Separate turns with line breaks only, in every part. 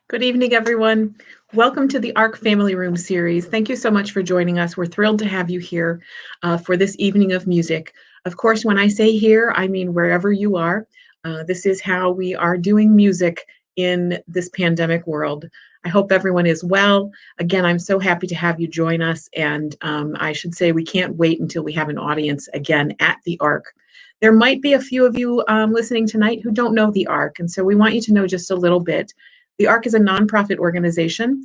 Good evening, everyone. Welcome to the ARC Family Room series. Thank you so much for joining us. We're thrilled to have you here for this evening of music. Of course, when I say here, I mean wherever you are. This is how we are doing music in this pandemic world. I hope everyone is well. Again, I'm so happy to have you join us. And I should say, we can't wait until we have an audience again at the ARC. There might be a few of you listening tonight who don't know the ARC, and so we want you to know just a little bit. The ARC is a nonprofit organization.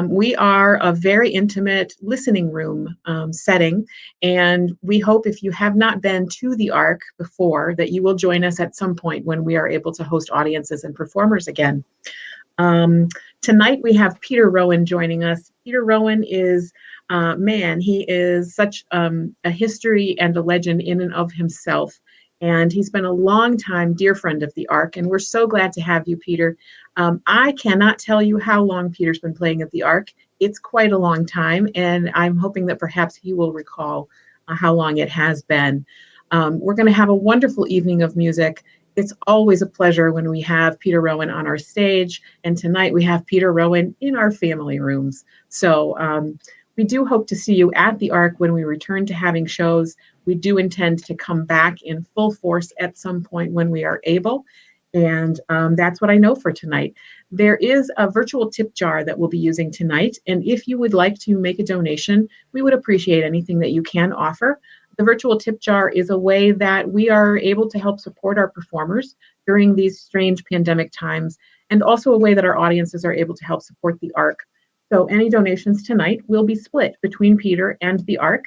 We are a very intimate listening room setting, and we hope if you have not been to the ARC before that you will join us at some point when we are able to host audiences and performers again. Um, Tonight we have Peter Rowan joining us. Peter Rowan is, he is such a history and a legend in and of himself. And he's been a long time dear friend of the ARC, and we're so glad to have you, Peter. I cannot tell you how long Peter's been playing at the ARC. It's quite a long time, and I'm hoping that perhaps he will recall how long it has been. We're going to have a wonderful evening of music. It's always a pleasure when we have Peter Rowan on our stage, and tonight we have Peter Rowan in our family rooms. So we do hope to see you at the ARC when we return to having shows. We do intend to come back in full force at some point when we are able, and that's what I know for tonight. There is a virtual tip jar that we'll be using tonight, and if you would like to make a donation, we would appreciate anything that you can offer. The virtual tip jar is a way that we are able to help support our performers during these strange pandemic times, and also a way that our audiences are able to help support the ARC. So any donations tonight will be split between Peter and the ARC,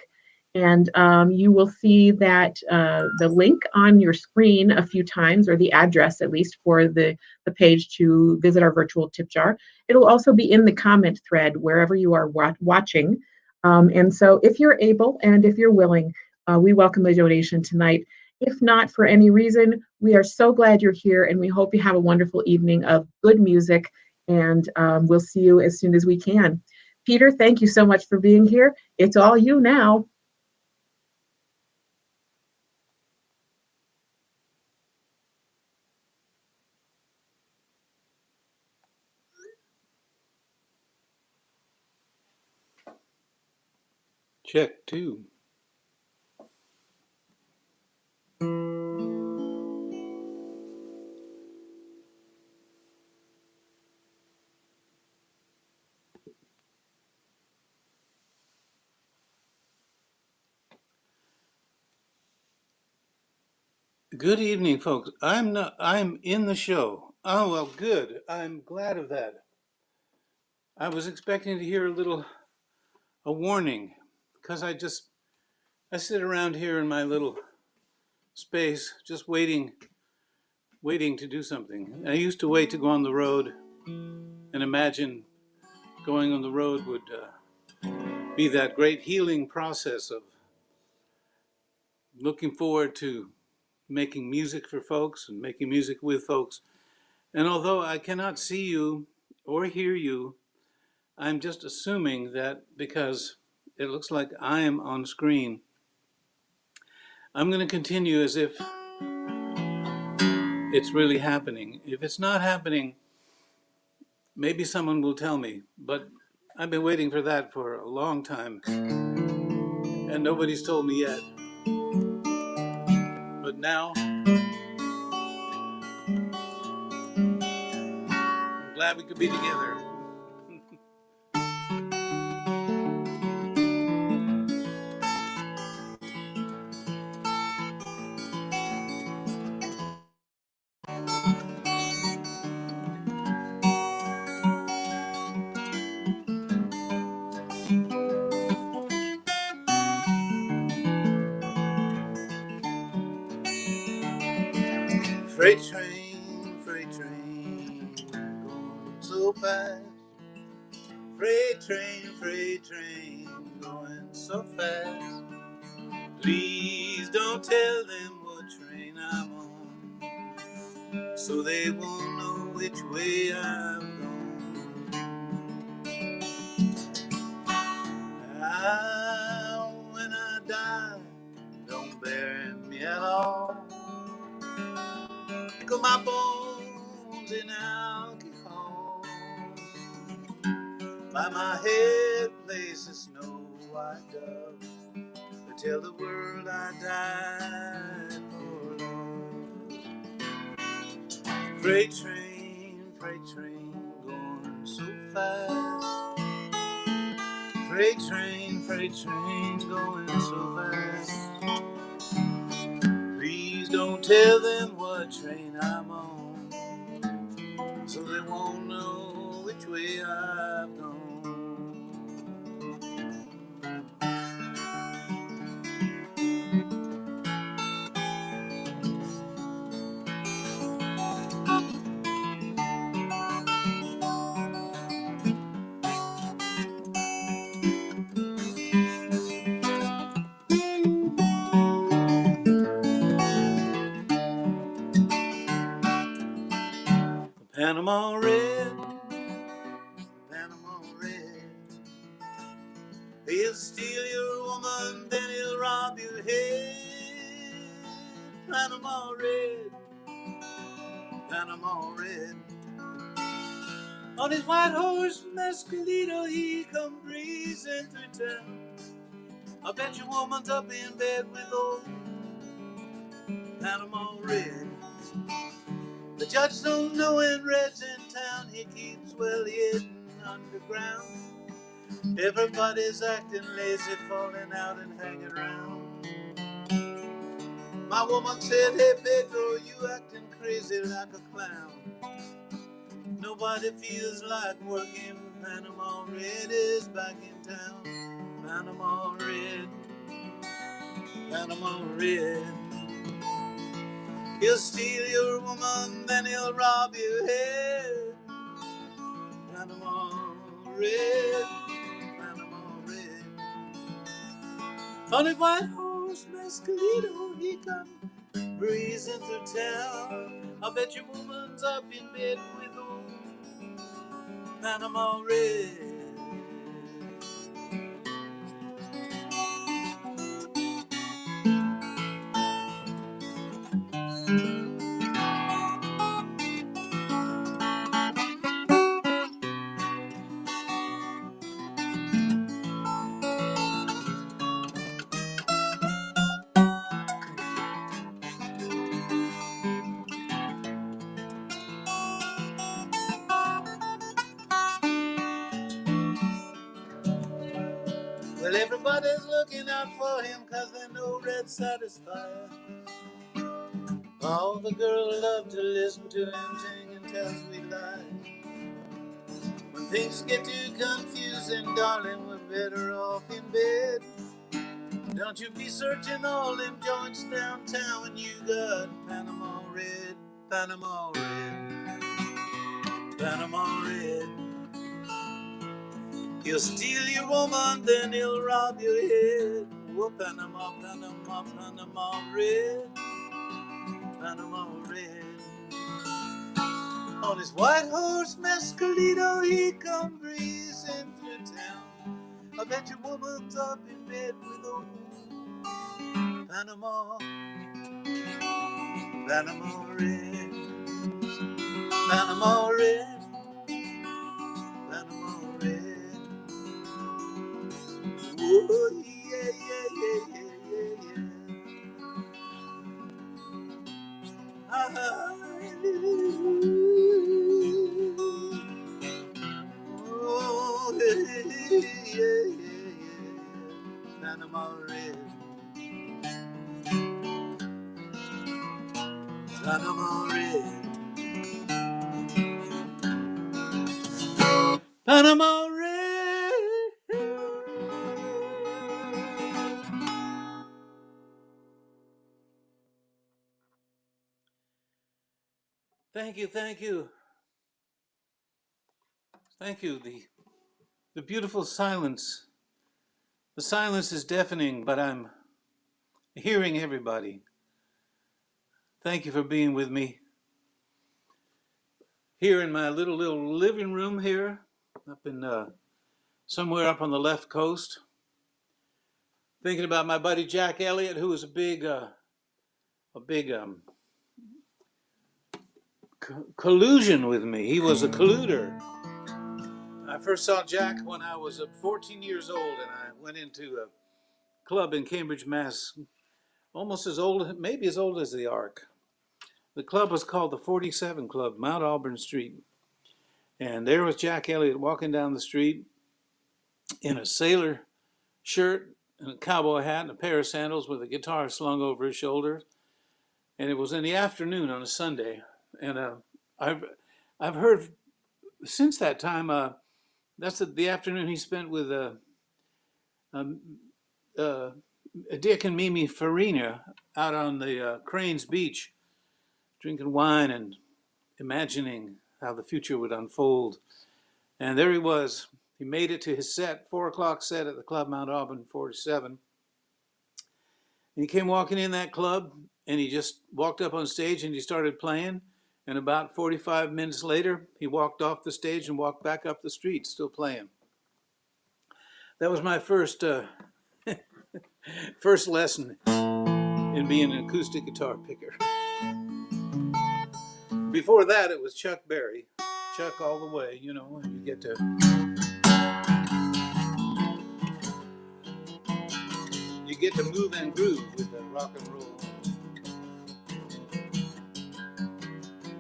and you will see that the link on your screen a few times, or the address at least for the page to visit our virtual tip jar. It'll also be in the comment thread wherever you are watching. And so if you're able and if you're willing, we welcome a donation tonight. If not, for any reason, we are so glad you're here, and we hope you have a wonderful evening of good music, and we'll see you as soon as we can. Peter, thank you so much for being here. It's all you now.
Check two. Good evening, folks. I'm in the show. Oh, well, good. I'm glad of that. I was expecting to hear a warning, because I sit around here in my little space just waiting to do something. I used to wait to go on the road and imagine going on the road would be that great healing process of looking forward to making music for folks and making music with folks. And although I cannot see you or hear you, I'm just assuming that because it looks like I am on screen, I'm going to continue as if it's really happening. If it's not happening, maybe someone will tell me. But I've been waiting for that for a long time, and nobody's told me yet. But now, I'm glad we could be together. Freight train, going so fast. Freight train, going so fast. Please don't tell them what train I'm on, so they won't know which way I've gone. When I die, don't bury me at all. Pickle my bones in alcohol. By my head lays a snow white dove to tell the world I died for love. Freight train going so fast. Freight train going so fast. Please don't tell them what train I'm on, so they won't know which way I've gone. Panama Red, Panama Red. He'll steal your woman, then he'll rob your head. Panama Red, Panama Red. On his white horse, Mescalito, he come breezing through town. I bet your woman's up in bed with old Panama Red. The judge don't know when Red's in town. He keeps well hidden underground. Everybody's acting lazy, falling out and hanging around. My woman said, hey Pedro, you acting crazy like a clown. Nobody feels like working. Panama Red is back in town. Panama Red, Panama Red. He'll steal your woman, then he'll rob your head. Panama Red, Panama Red. On a white horse, Mescalito, he come breezing through town. I bet your woman's up in bed with old Panama Red. Well, everybody's looking out for him, 'cause they know Red's satisfied. All the girls love to listen to him sing and tell sweet lies. When things get too confusing, darling, we're better off in bed. Don't you be searching all them joints downtown when you got Panama Red, Panama Red, Panama Red. He'll steal your woman, then he'll rob your head. Oh, Panama, Panama, Panama Red, Panama Red. On his white horse, Mescalito, he come breezing through town. I bet your woman's up in bed with old Panama, Panama Red, Panama Red, Panama Red. Oh, yeah, yeah, yeah, yeah, yeah, yeah. Oh, yeah, yeah, yeah, yeah. Panama Red, Panama Red, Panama Red. Thank you, thank you, thank you. The beautiful silence. The silence is deafening, but I'm hearing everybody. Thank you for being with me here in my little living room here, up in somewhere up on the left coast. Thinking about my buddy Jack Elliott, who was a big collusion with me. He was a colluder. I first saw Jack when I was 14 years old, and I went into a club in Cambridge, Mass, almost as old, maybe as old as the Ark. The club was called the 47 Club, Mount Auburn Street. And there was Jack Elliott walking down the street in a sailor shirt and a cowboy hat and a pair of sandals with a guitar slung over his shoulder. And it was in the afternoon on a Sunday. And I've heard since that time, that's the afternoon he spent with um, uh, Dick and Mimi Farina out on the Cranes Beach, drinking wine and imagining how the future would unfold. And there he was. He made it to his set, 4 o'clock set at the Club Mount Auburn 47. And he came walking in that club, and he just walked up on stage and he started playing. And about 45 minutes later, he walked off the stage and walked back up the street, still playing. That was my first first lesson in being an acoustic guitar picker. Before that, it was Chuck Berry, Chuck all the way, you know, and you get to move and groove with the rock and roll.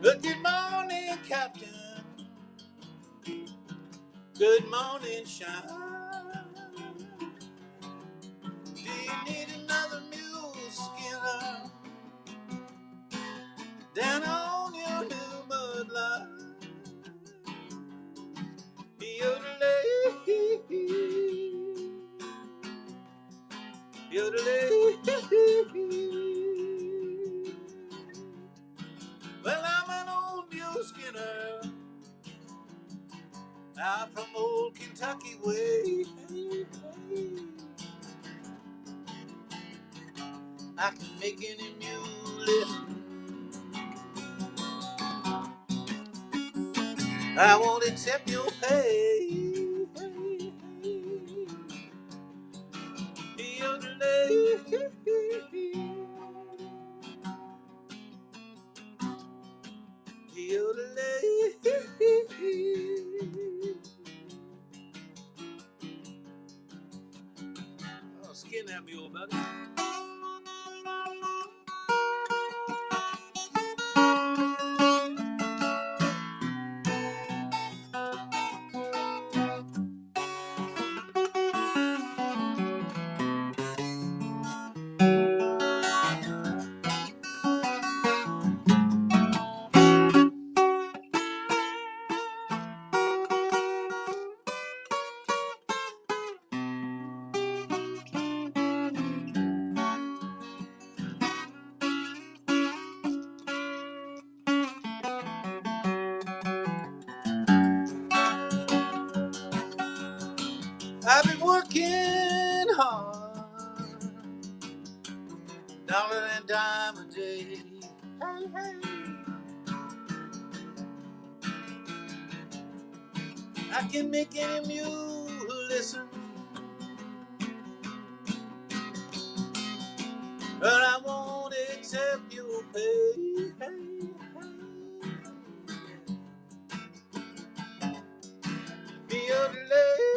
But good morning, Captain. Good morning, Shine. Do you need another mule skinner down on your new mudline? Yodelay, yodelay. Well, I'm an old mule skinner out from old Kentucky way. I can make any mule listen. I won't accept your pay. Oh, skin that mule, buddy. I've been working hard, dollar and dime a day. Hey, hey. I can make any mule listen, but I won't accept your pay. Hey, hey. Yodelay.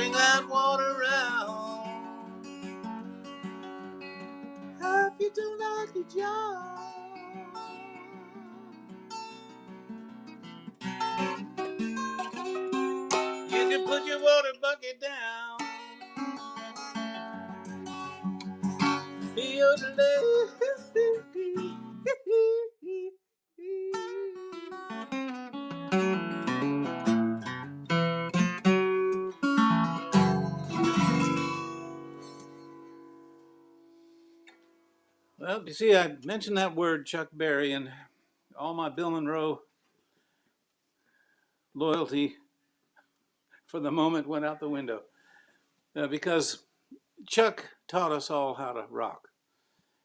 bring that water round. If you don't like your job, you can put your water bucket down. Well, you see, I mentioned that word, Chuck Berry, and all my Bill Monroe loyalty for the moment went out the window. Because Chuck taught us all how to rock.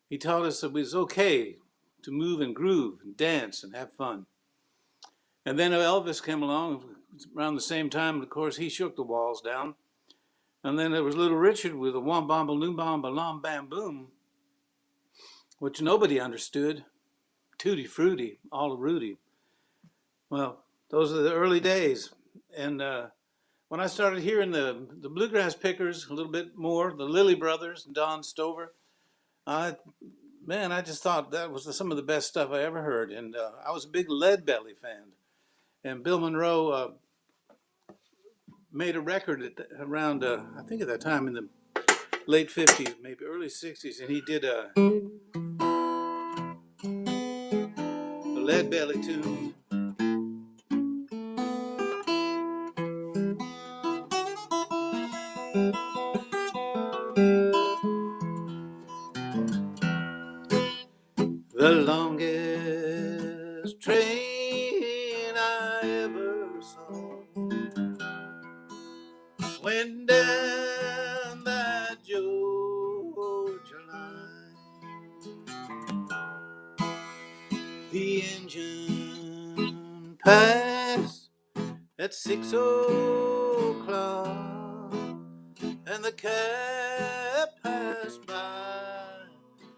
He taught us that it was okay to move and groove and dance and have fun. And then Elvis came along around the same time. Of course, he shook the walls down. And then there was Little Richard with a wom bom balloon bom balom bam boom, which nobody understood. Tutti frutti, all Rudy. Well, those are the early days. And when I started hearing the Bluegrass Pickers a little bit more, the Lilly Brothers and Don Stover, I I just thought that was some of the best stuff I ever heard. And I was a big Lead Belly fan. And Bill Monroe made a record around, I think at that time in the late 50s, maybe early 60s, and he did a Lead Belly tune. The longest train I ever saw went down that Georgia line. The engine passed at 6 o'clock, and the cab passed by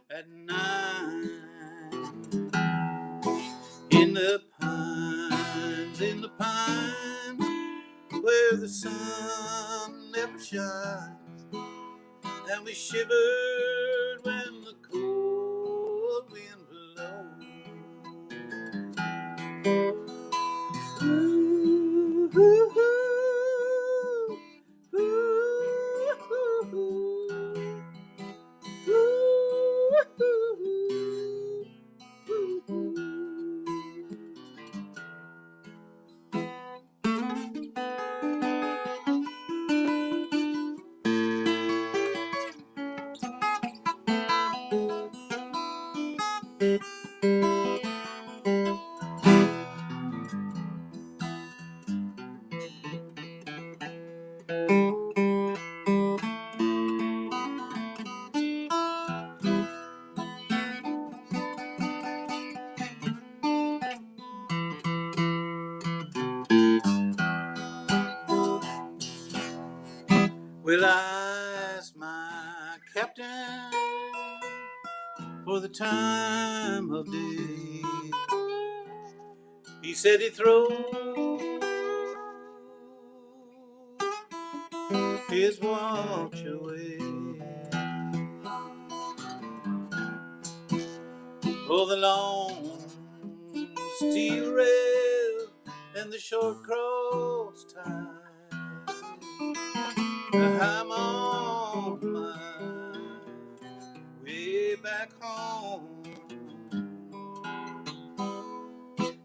at 9. In the pines, where the sun never shines, and we shivered when the cold wind blows. Ooh, ooh, ooh, ooh, ooh, ooh, ooh, ooh. Well, I asked my captain for the time of day. He said he'd throw his watch away. For the long steel rail and the short cross ties, I'm on my way back home.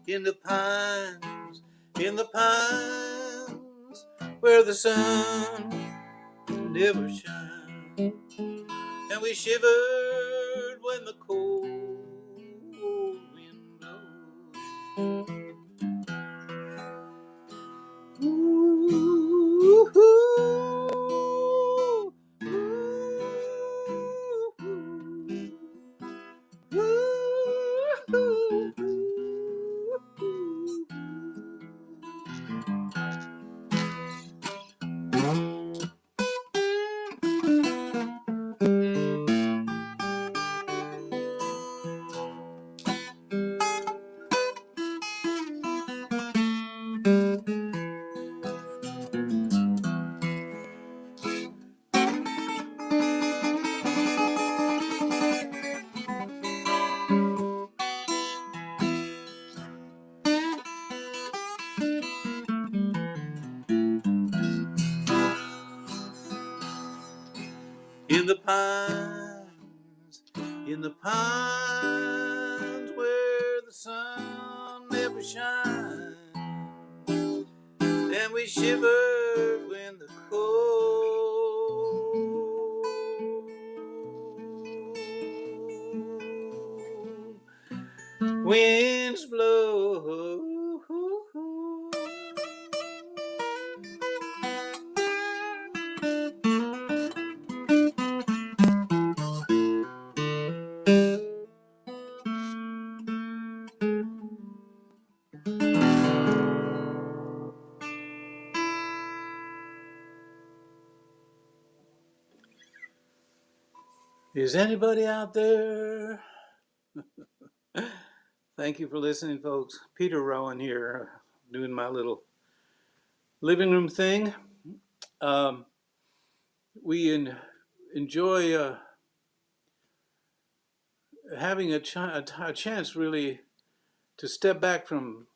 In the pines, where the sun never shines, and we shivered when the cold wind blows. Ooh, ooh, ooh, ooh, ooh, ooh. in the pines where the sun never shines, and we shivered when the cold winds blow. Is anybody out there? Thank you for listening, folks. Peter Rowan here, doing my little living room thing. Um, we enjoy having a chance, really, to step back from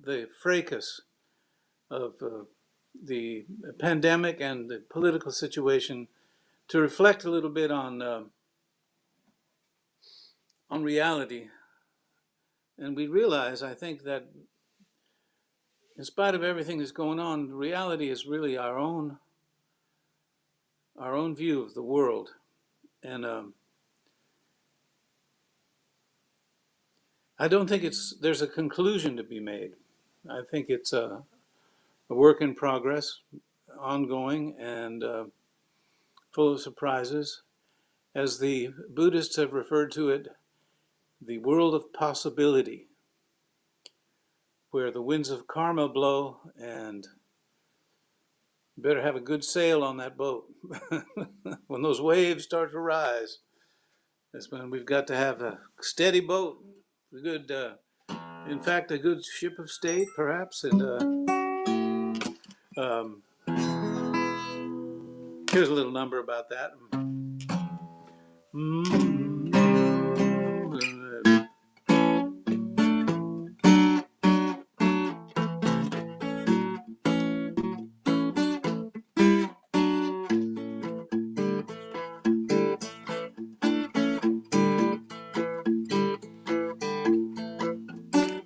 the fracas of the pandemic and the political situation to reflect a little bit on reality. And we realize, I think, that in spite of everything that's going on, reality is really our own view of the world. And I don't think there's a conclusion to be made. I think it's a work in progress, ongoing, and full of surprises. As the Buddhists have referred to it, the world of possibility, where the winds of karma blow, and you better have a good sail on that boat. When those waves start to rise, that's when we've got to have a steady boat, a good, in fact, a good ship of state, perhaps. And um, here's a little number about that.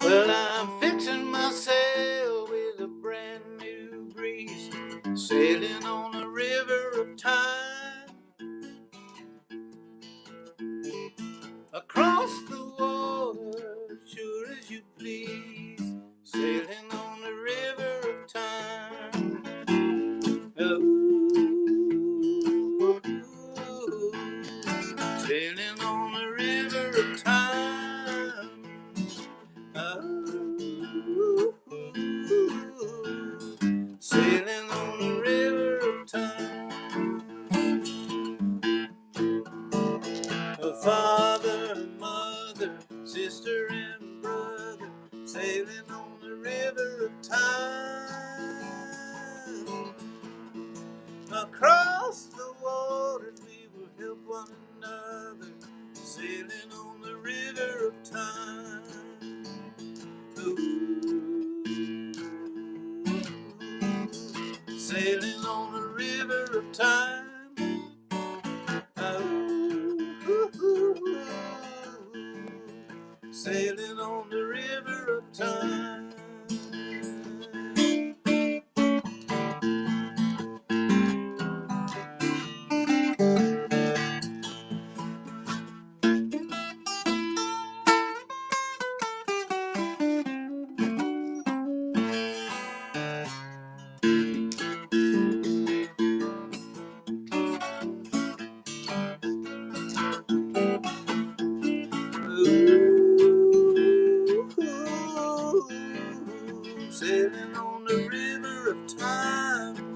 Well, I'm fixing my sail with a brand new breeze, sailing on a river of time, across the water, sure as you please, sailing on the river of time. Ooh, sailing on the river of time. Ooh, sailing on the river of time. A father and mother, sister and brother, sailing on the river of time. Across the waters we will help one another, sailing on the river of time. Ooh, sailing on the river of time. Ooh, sailing on the river of time. Sailing on the river of time.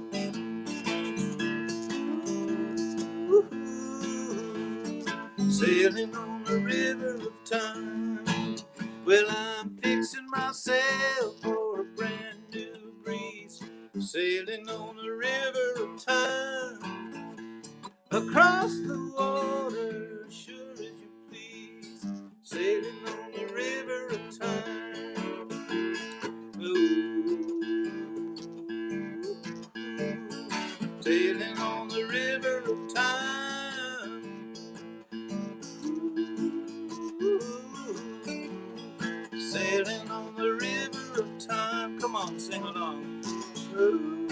Sailing on the river of time. Well, I'm fixing myself for a brand new breeze, sailing on the river of time. Across the water, sure as you please, sailing on the river of time. Ooh, sailing on the river of time. Ooh,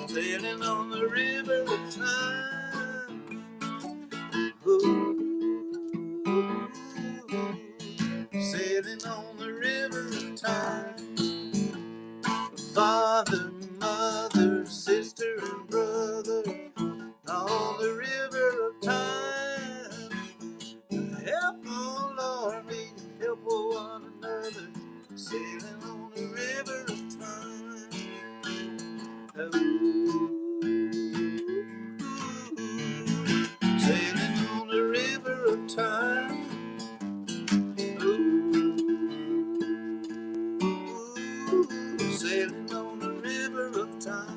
sailing on the river of time. Ooh, sailing on the river of time. Father, mother, sister, and brother, on the river of time. Help, oh Lord, we can help one another, sailing on the river of time. Ooh, sailing on the river of time. Ooh, sailing on the river of time.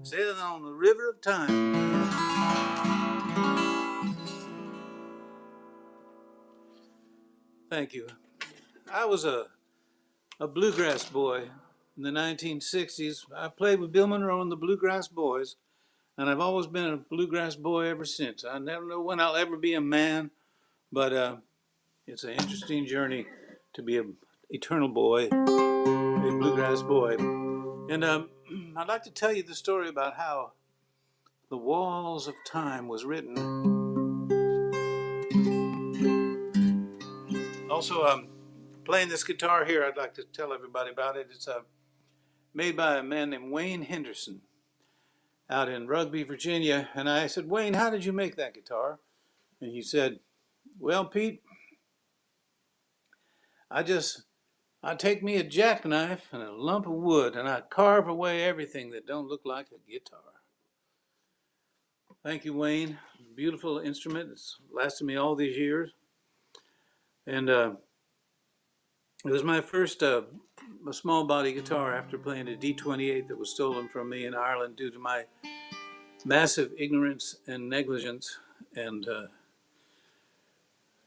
Sailing on the river of time. Thank you. I was a bluegrass boy in the 1960s. I played with Bill Monroe and the Bluegrass Boys, and I've always been a bluegrass boy ever since. I never know when I'll ever be a man, but it's an interesting journey to be an eternal boy, a bluegrass boy. And I'd like to tell you the story about how The Walls of Time was written. Also, playing this guitar here, I'd like to tell everybody about it. It's made by a man named Wayne Henderson out in Rugby, Virginia. And I said, Wayne, how did you make that guitar? And he said, well, Pete, I take me a jackknife and a lump of wood and I carve away everything that don't look like a guitar. Thank you, Wayne. Beautiful instrument. It's lasted me all these years. And it was my first a small body guitar after playing a D28 that was stolen from me in Ireland due to my massive ignorance and negligence. And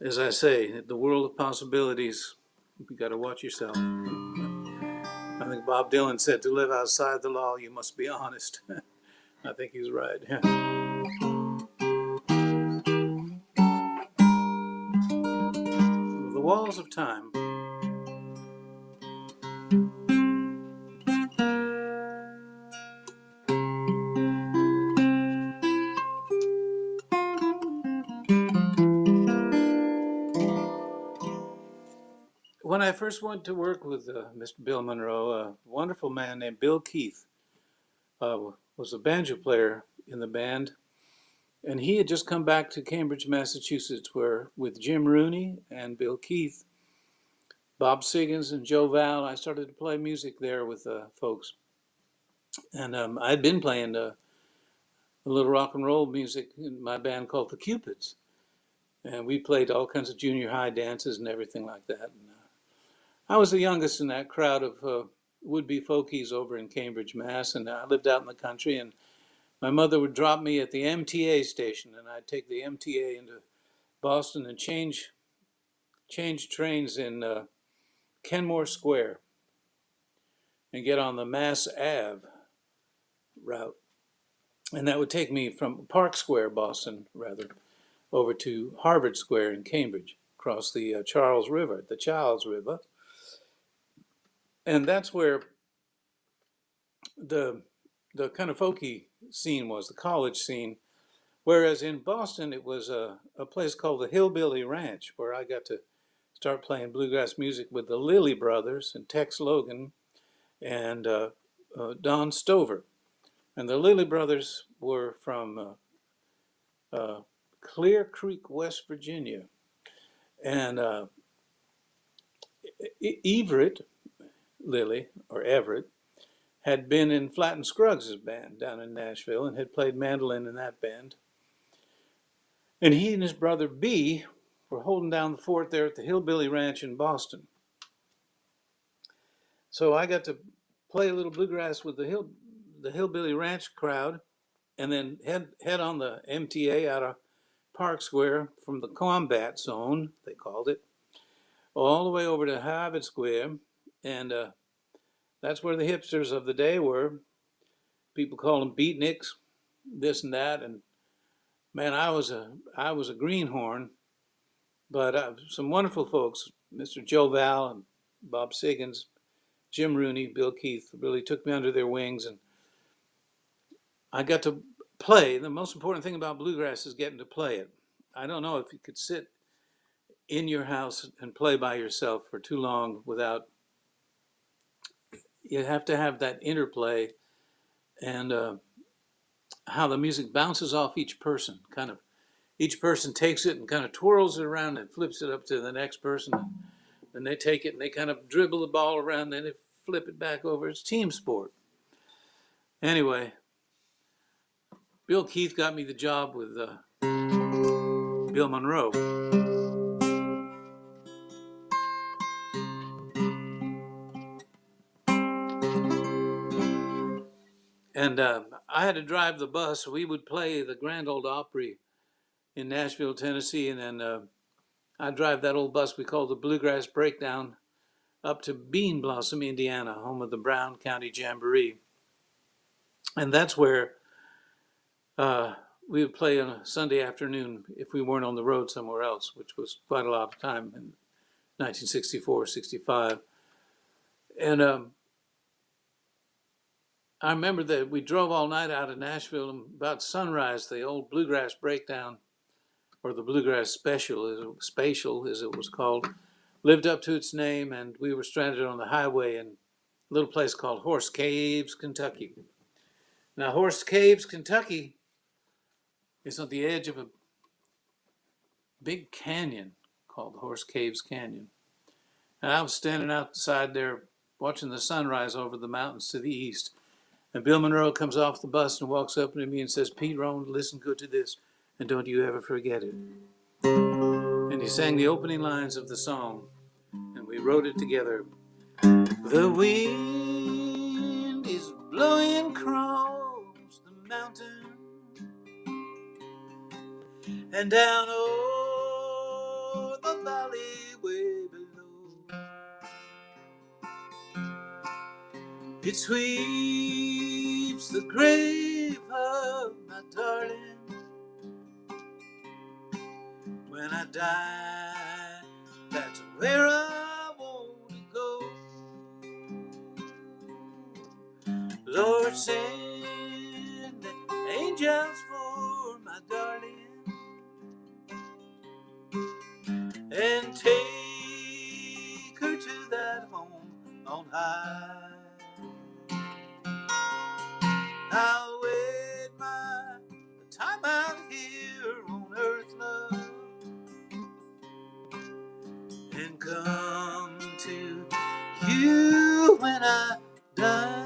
as I say, the world of possibilities, you got to watch yourself. I think Bob Dylan said, to live outside the law, you must be honest. I think he's right. The Walls of Time. When I first went to work with Mr. Bill Monroe, a wonderful man named Bill Keith was a banjo player in the band. And he had just come back to Cambridge, Massachusetts, where with Jim Rooney and Bill Keith, Bob Siggins, and Joe Val, I started to play music there with folks. And I'd been playing a little rock and roll music in my band called the Cupids. And we played all kinds of junior high dances and everything like that. And, I was the youngest in that crowd of would-be folkies over in Cambridge, Mass. And I lived out in the country. And my mother would drop me at the MTA station, and I'd take the MTA into Boston and change trains in Kenmore Square and get on the Mass Ave route. And that would take me from Park Square, Boston, rather, over to Harvard Square in Cambridge, across the Charles River, the Charles River. And that's where the kind of folky scene was, the college scene. Whereas in Boston, it was a place called the Hillbilly Ranch, where I got to start playing bluegrass music with the Lilly Brothers and Tex Logan and Don Stover. And the Lilly Brothers were from Clear Creek, West Virginia. And Everett Lilly, or Everett, had been in Flatt and Scruggs' band down in Nashville and had played mandolin in that band. And he and his brother B were holding down the fort there at the Hillbilly Ranch in Boston. So I got to play a little bluegrass with the Hillbilly Ranch crowd, and then head on the MTA out of Park Square from the combat zone, they called it, all the way over to Harvard Square. And that's where the hipsters of the day were. People call them beatniks, this and that. And man, I was a greenhorn, but some wonderful folks, Mr. Joe Val and Bob Siggins, Jim Rooney, Bill Keith, really took me under their wings, and I got to play. The most important thing about bluegrass is getting to play it. I don't know if you could sit in your house and play by yourself for too long without, you have to have that interplay and how the music bounces off each person. Kind of, each person takes it and kind of twirls it around and flips it up to the next person. And they take it and they kind of dribble the ball around and then they flip it back over. It's team sport. Anyway, Bill Keith got me the job with Bill Monroe. And I had to drive the bus. We would play the Grand Ole Opry in Nashville, Tennessee, and then I'd drive that old bus we called the Bluegrass Breakdown up to Bean Blossom, Indiana, home of the Brown County Jamboree. And that's where we would play on a Sunday afternoon if we weren't on the road somewhere else, which was quite a lot of time in 1964, 65. And I remember that we drove all night out of Nashville, and about sunrise, the old Bluegrass Breakdown, or the Bluegrass Spatial as it was called, lived up to its name, and we were stranded on the highway in a little place called Horse Caves, Kentucky. Now, Horse Caves, Kentucky is on the edge of a big canyon called Horse Caves Canyon. And I was standing outside there watching the sunrise over the mountains to the east. And Bill Monroe comes off the bus and walks up to me and says, "Pete Rowan, listen good to this, and don't you ever forget it." And he sang the opening lines of the song, and we wrote it together. The wind is blowing across the mountain and down o'er the valley way below. It sweeps the grave of my darling. When I die, that's where I want to go. Lord, send angels for my darling and take her to that home on high. I'll wait my time out here on earth, love, and come to you when I die.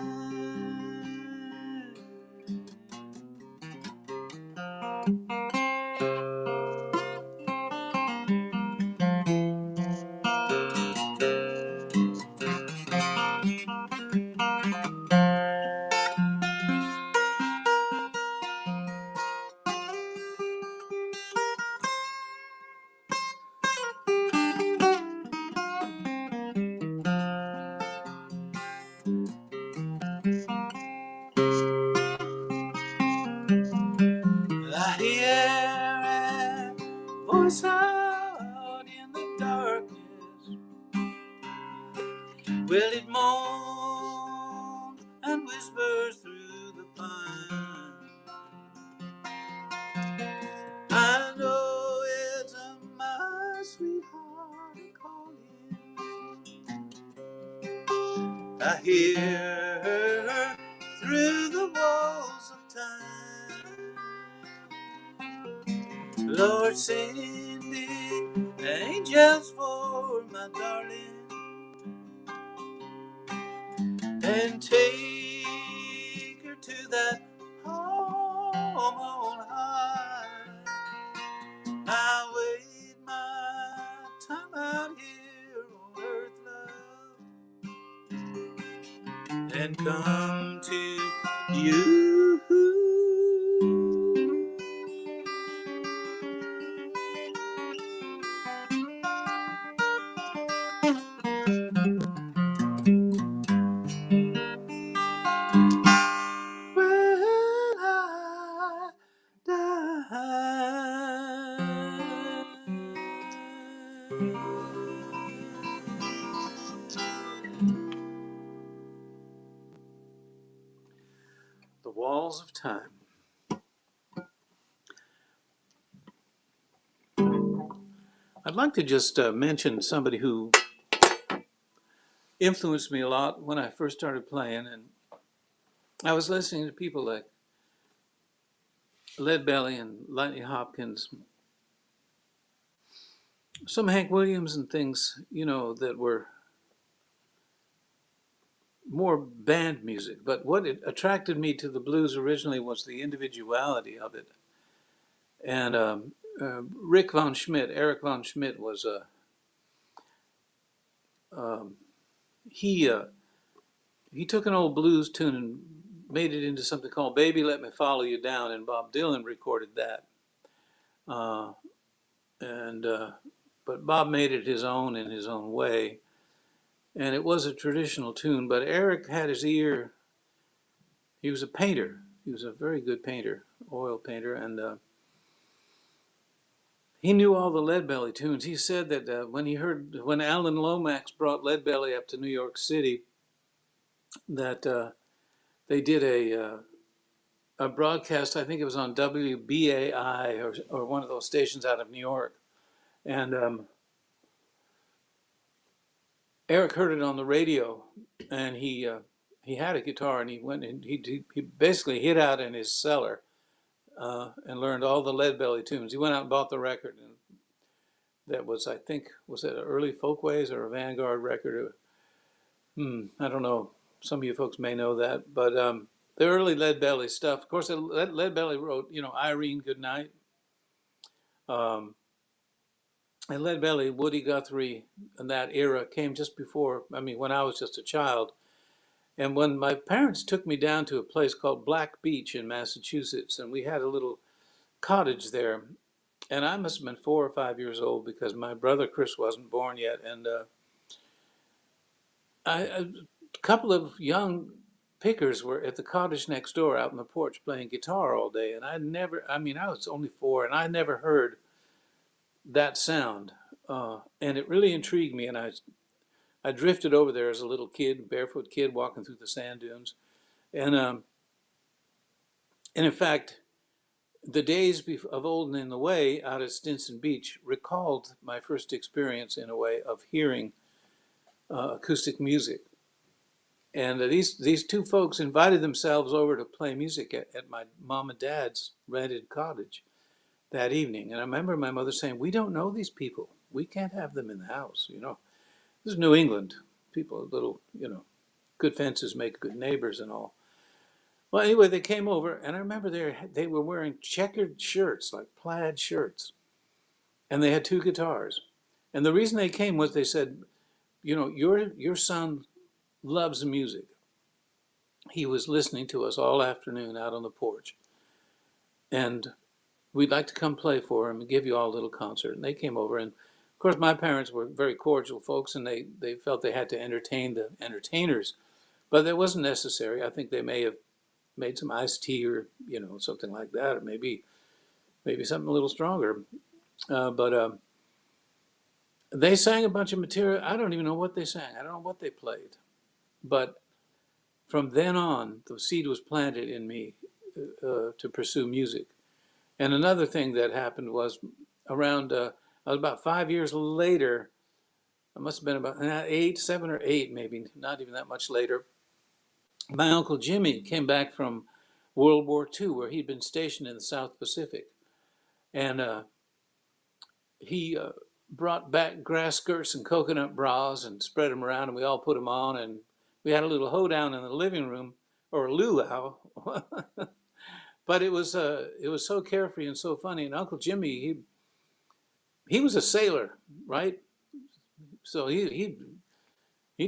I hear a voice out in the darkness. Well, it moans and whispers through the pine. I know it's my sweetheart calling. I hear her through the walls of time. Lord, send me angels for my darling and take her to that home on high. I wait my time out here on earth, love, and come to you. The Walls of Time. I'd like to just mention somebody who influenced me a lot when I first started playing, and I was listening to people like Lead Belly and Lightning Hopkins, some Hank Williams and things, that were more band music. But what it attracted me to the blues originally was the individuality of it. And Eric von Schmidt was um, he took an old blues tune and made it into something called "Baby Let Me Follow You Down," and Bob Dylan recorded that. Uh, and But Bob made it his own in his own way, and it was a traditional tune. But Eric had his ear. He was a painter. He was a very good painter, oil painter, and he knew all the Leadbelly tunes. He said that when Alan Lomax brought Leadbelly up to New York City, that they did a broadcast. I think it was on WBAI or one of those stations out of New York, and Eric heard it on the radio, and he had a guitar, and he went and he basically hid out in his cellar and learned all the Leadbelly tunes. He went out and bought the record, and that was, I think, was it an early Folkways or a Vanguard record? I don't know. Some of you folks may know that, but the early Leadbelly stuff. Of course, Leadbelly wrote, Irene Goodnight, um, and Leadbelly, Woody Guthrie, and that era came just before. I mean, when I was just a child, and when my parents took me down to a place called Black Beach in Massachusetts, and we had a little cottage there, and I must have been 4 or 5 years old because my brother Chris wasn't born yet, and a couple of young pickers were at the cottage next door out on the porch playing guitar all day, and I was only 4, and I never heard that sound, and it really intrigued me, and I drifted over there as a little kid, barefoot kid walking through the sand dunes, and in fact, the days of Old and in the Way out at Stinson Beach recalled my first experience in a way of hearing acoustic music. And these two folks invited themselves over to play music at my mom and dad's rented cottage that evening. And I remember my mother saying, "We don't know these people. We can't have them in the house." This is New England. People, little, good fences make good neighbors and all. Well, anyway, they came over, and I remember they were wearing checkered shirts, like plaid shirts, and they had two guitars. And the reason they came was they said, your son loves music. He was listening to us all afternoon out on the porch, and we'd like to come play for him and give you all a little concert. And they came over, and of course, my parents were very cordial folks, and they felt they had to entertain the entertainers, but that wasn't necessary. I think they may have made some iced tea or something like that, or maybe something a little stronger. But they sang a bunch of material. I don't even know what they sang. I don't know what they played, but from then on, the seed was planted in me to pursue music. And another thing that happened was I was about 5 years later. I must have been about 7 or 8, maybe not even that much later. My uncle Jimmy came back from World War II, where he'd been stationed in the South Pacific, and he brought back grass skirts and coconut bras and spread them around, and we all put them on, and we had a little hoedown in the living room, or a luau. But it was so carefree and so funny. And Uncle Jimmy, he was a sailor, right? So he'd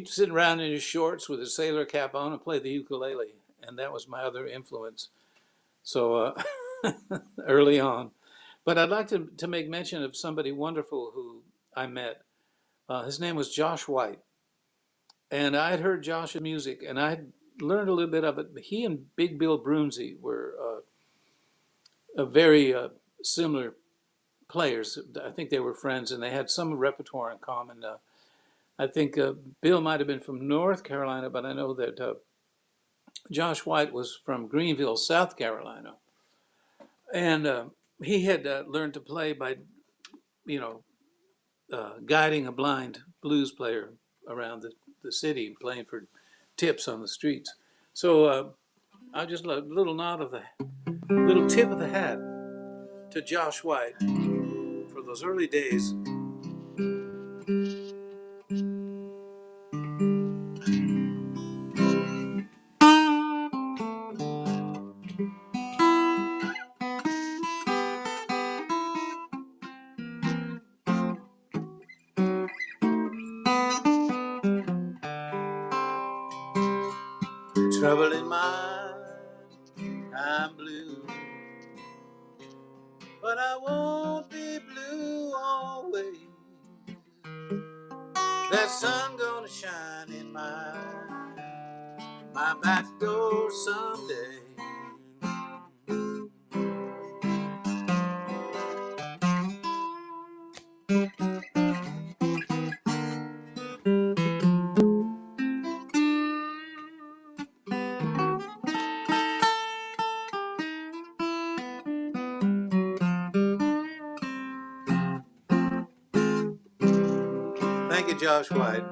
sit around in his shorts with his sailor cap on and play the ukulele, and that was my other influence. So early on, but I'd like to make mention of somebody wonderful who I met. His name was Josh White, and I had heard Josh's music, and I had learned a little bit of it. He and Big Bill Broomsey were a very similar players. I think they were friends, and they had some repertoire in common. I think Bill might have been from North Carolina, but I know that Josh White was from Greenville, South Carolina, and he had learned to play by, you know, guiding a blind blues player around the city, playing for tips on the streets. So I just a little nod of the little tip of the hat to Josh White for those early days. Trouble in mind, I'm blue, but I won't be blue always. That sun gonna shine in my back door someday. Thank you, Josh White.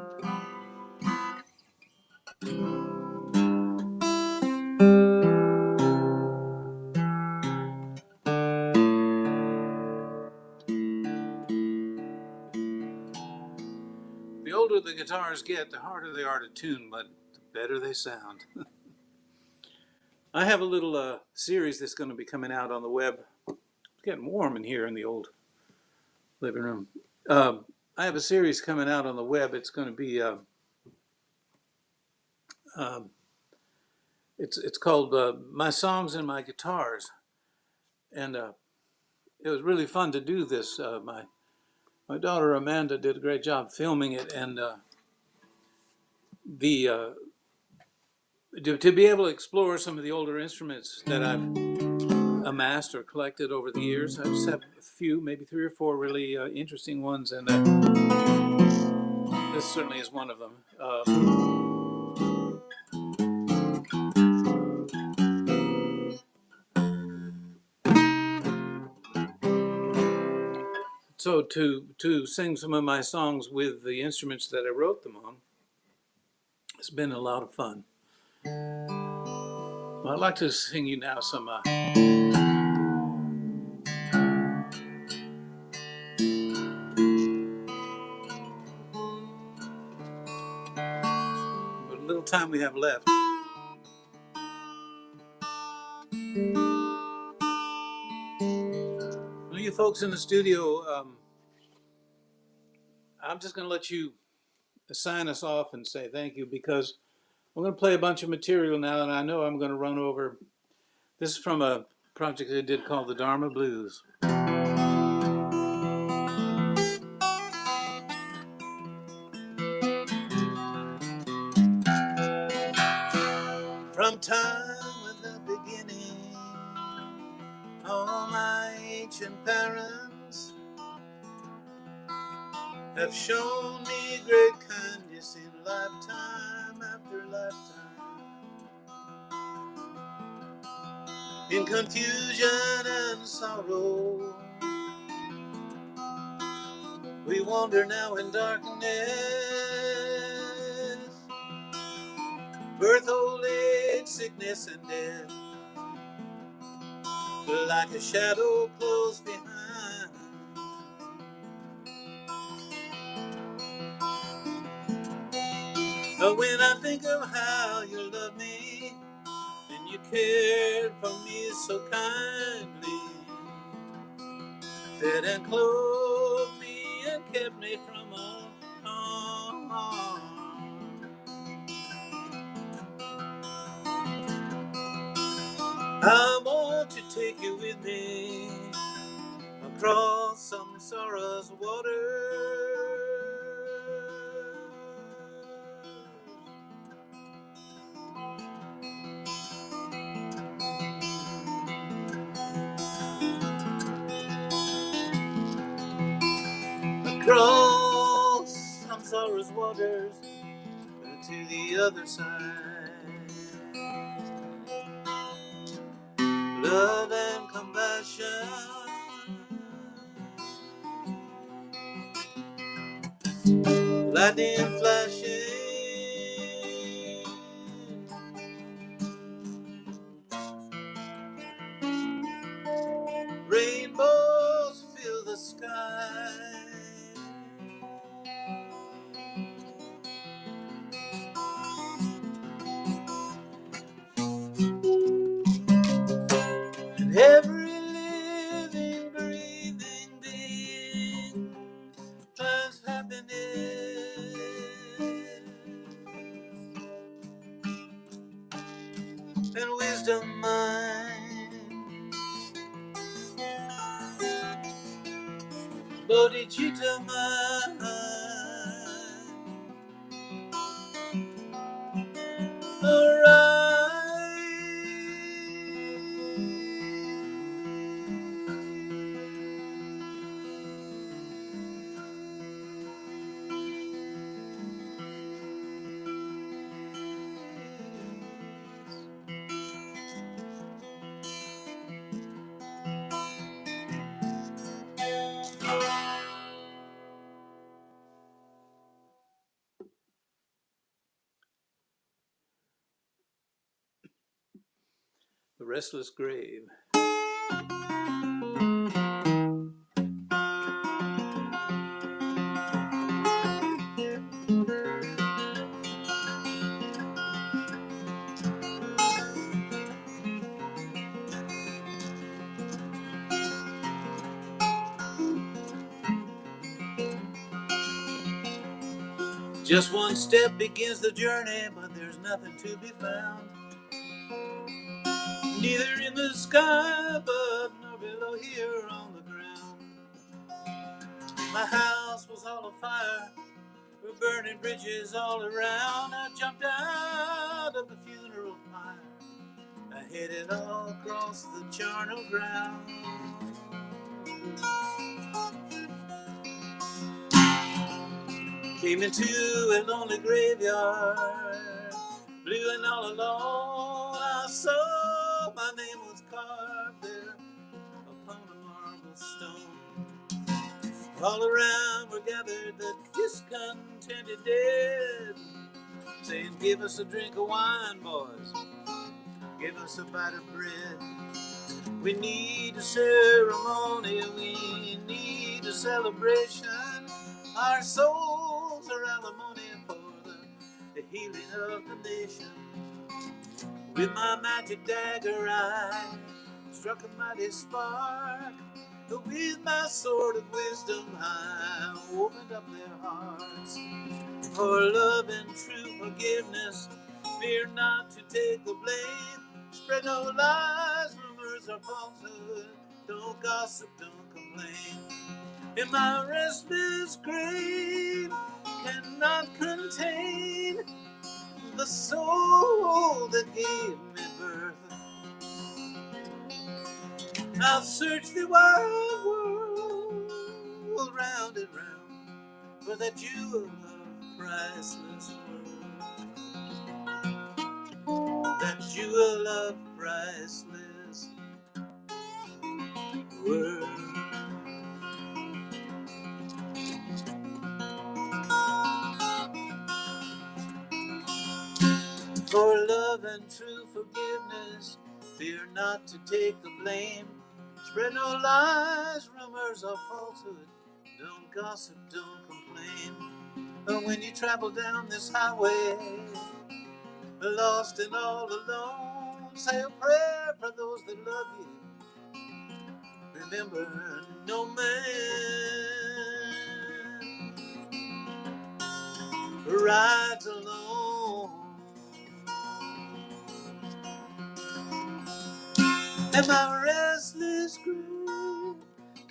The older the guitars get, the harder they are to tune, but the better they sound. I have a little series that's going to be coming out on the web. It's getting warm in here in the old living room. I have a series coming out on the web. It's going to be um, it's called My Songs and My Guitars, and it was really fun to do this. My daughter Amanda did a great job filming it, and the to be able to explore some of the older instruments that I've amassed or collected over the years. I just have a few, maybe 3 or 4 really interesting ones, and this certainly is one of them. So to sing some of my songs with the instruments that I wrote them on, it's been a lot of fun. Well, I'd like to sing you now some what little time we have left. Well, you folks in the studio, I'm just going to let you sign us off and say thank you, because we're going to play a bunch of material now, and I know I'm going to run over. This is from a project I did called the Dharma Blues. From time without beginning, all my ancient parents have shown me great kindness in lifetime after lifetime. In confusion and sorrow, we wander now in darkness. Birth, old age, sickness, and death, like a shadow close behind. But when I think of how you love me, and you cared for me so kindly, fed and clothed me and kept me from all harm, I want to take you with me across samsara's water. cross some sorrow's waters to the other side. Love and compassion, lightning flashing, rainbows fill the sky. And every living, breathing being finds happiness and wisdom mine. Bodhicitta mine. The Restless Grave. Just one step begins the journey, but there's nothing to be found. Neither in the sky above nor below here on the ground. My house was all afire, with burning bridges all around. I jumped out of the funeral pyre. I headed all across the charnel ground. Came into a lonely graveyard, blue and all alone. I saw my name was carved there upon a marble stone. All around were gathered the discontented dead, saying, "Give us a drink of wine, boys. Give us a bite of bread. We need a ceremony. We need a celebration. Our souls are alimony for the healing of the nation." With my magic dagger I struck a mighty spark. With my sword of wisdom I opened up their hearts. For love and true forgiveness, fear not to take the blame. Spread no lies, rumors, or falsehood. Don't gossip, don't complain. In my restless grave cannot contain the soul that gave me birth. I'll search the wide world round and round for that jewel of priceless worth. That jewel of priceless worth. For love and true forgiveness, fear not to take the blame. Spread no lies, rumors, or falsehood. Don't gossip, don't complain. But when you travel down this highway, lost and all alone, say a prayer for those that love you. Remember, no man rides alone. And my restless grave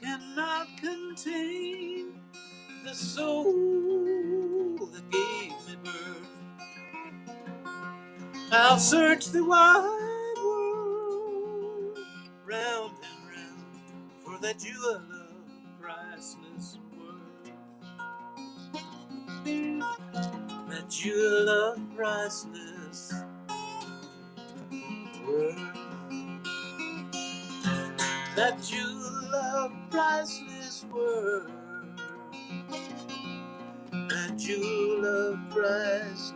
cannot contain the soul that gave me birth. I'll search the wide world round and round for that jewel of priceless worth. that you love priceless worth, that you love priceless worth, that you love priceless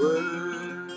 worth.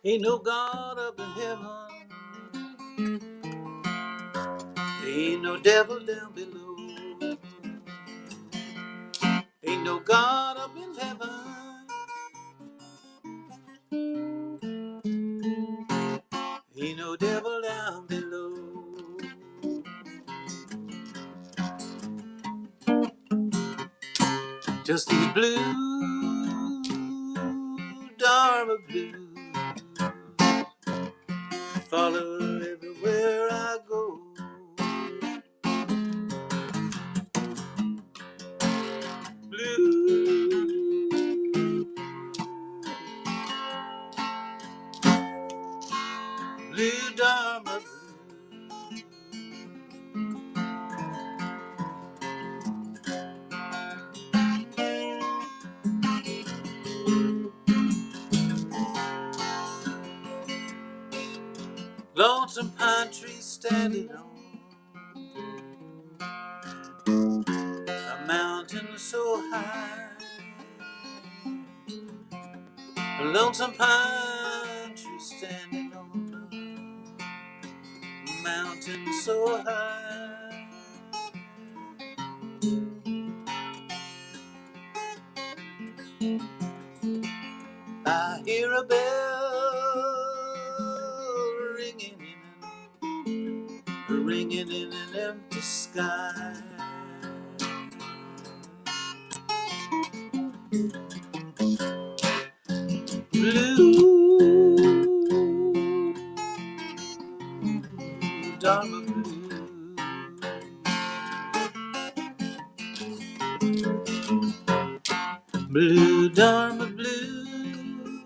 Ain't no God up in heaven, ain't no devil down below. Ain't no God up in heaven, ain't no devil down below. Just these blue, Dharma blues, follow everywhere I go. Blue, blue Dharma blues. Lonesome pine trees standing on a mountain so high. A lonesome pine tree standing on a mountain so high. I hear a bell ringing in an empty sky. Blue, Dharma blue, blue Dharma blue.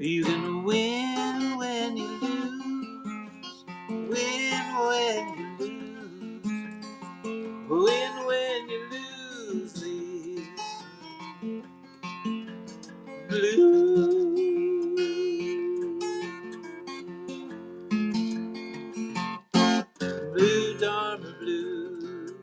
You can win when you lose, win when you lose, win when you lose this blue, blue Dharma blue.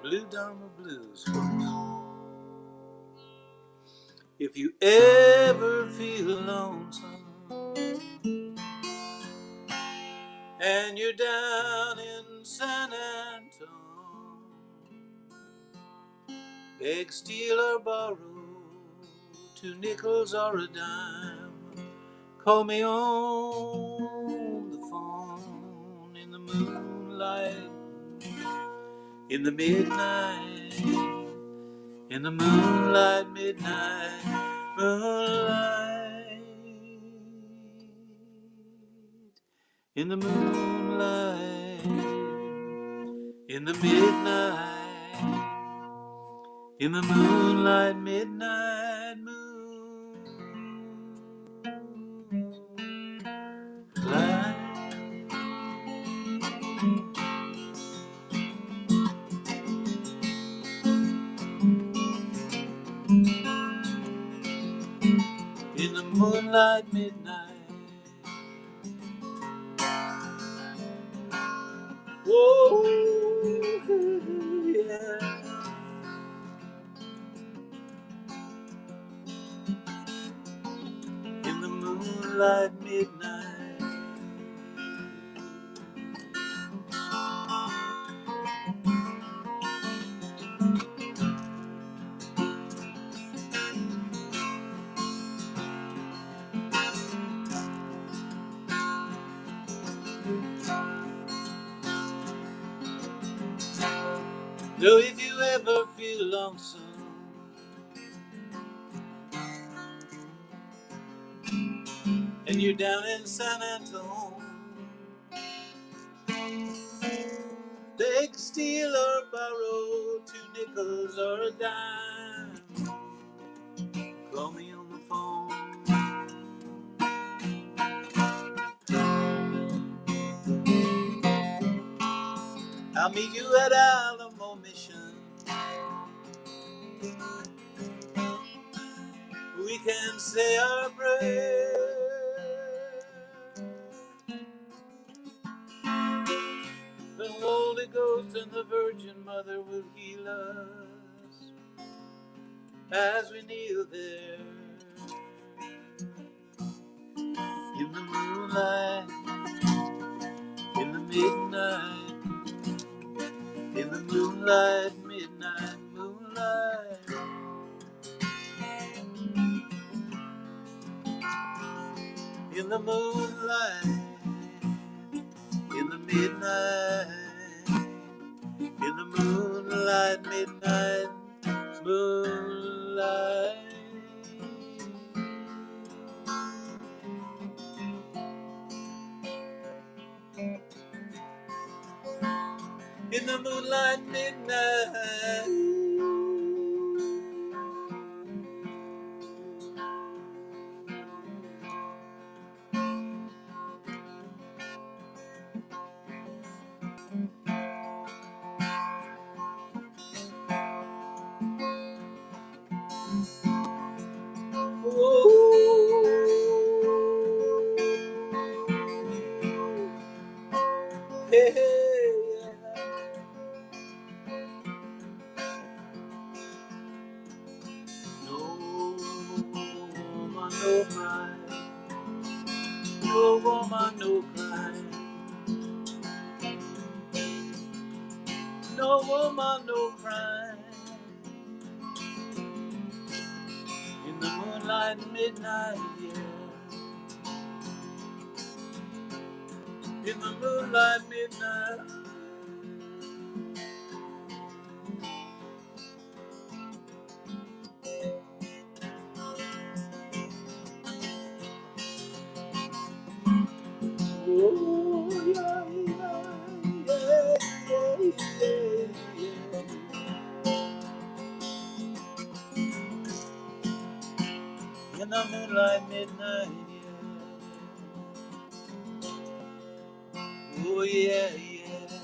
Blue Dharma blues, folks. If you ever feel lonesome and you're down in San Antone, beg, steal, or borrow 2 nickels or a dime. Call me on the phone in the moonlight, in the midnight, in the moonlight, midnight, moonlight, in the moonlight, in the midnight. in the moonlight, midnight moonlight. In the moonlight, midnight. Whoa, yeah. In the moonlight, midnight. So if you ever feel lonesome and you're down in San Antonio, take, steal, or borrow 2 nickels or a dime. Call me on the phone. I'll meet you at Alamo Mission. We can say our prayer. The Holy Ghost and the Virgin Mother will heal us as we kneel there in the moonlight, in the midnight, in the moonlight, midnight, moonlight. In the moonlight, in the midnight, in the moonlight, midnight, moonlight. In the moonlight, midnight. Hey, yeah. No woman, no cry. No woman, no cry. No woman, no cry. In the moonlight, midnight, yeah. In the moonlight, midnight. Oh, yeah, yeah, yeah, yeah, yeah, yeah. In the moonlight, midnight, yeah. Oh, yeah, yeah.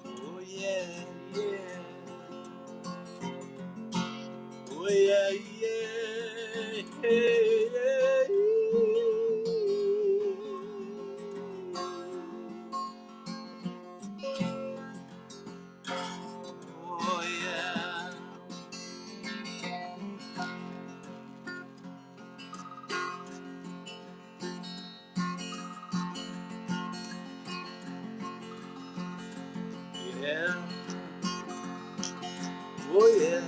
Oh, yeah, yeah. Oh, yeah, yeah. Hey, yeah, yeah. Oh, yeah. Yeah. Oh, yeah.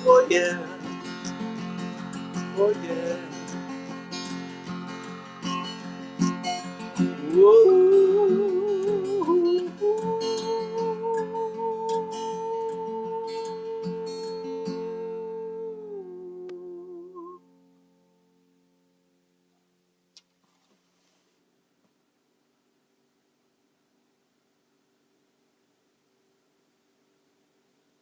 Oh, yeah. Oh, yeah.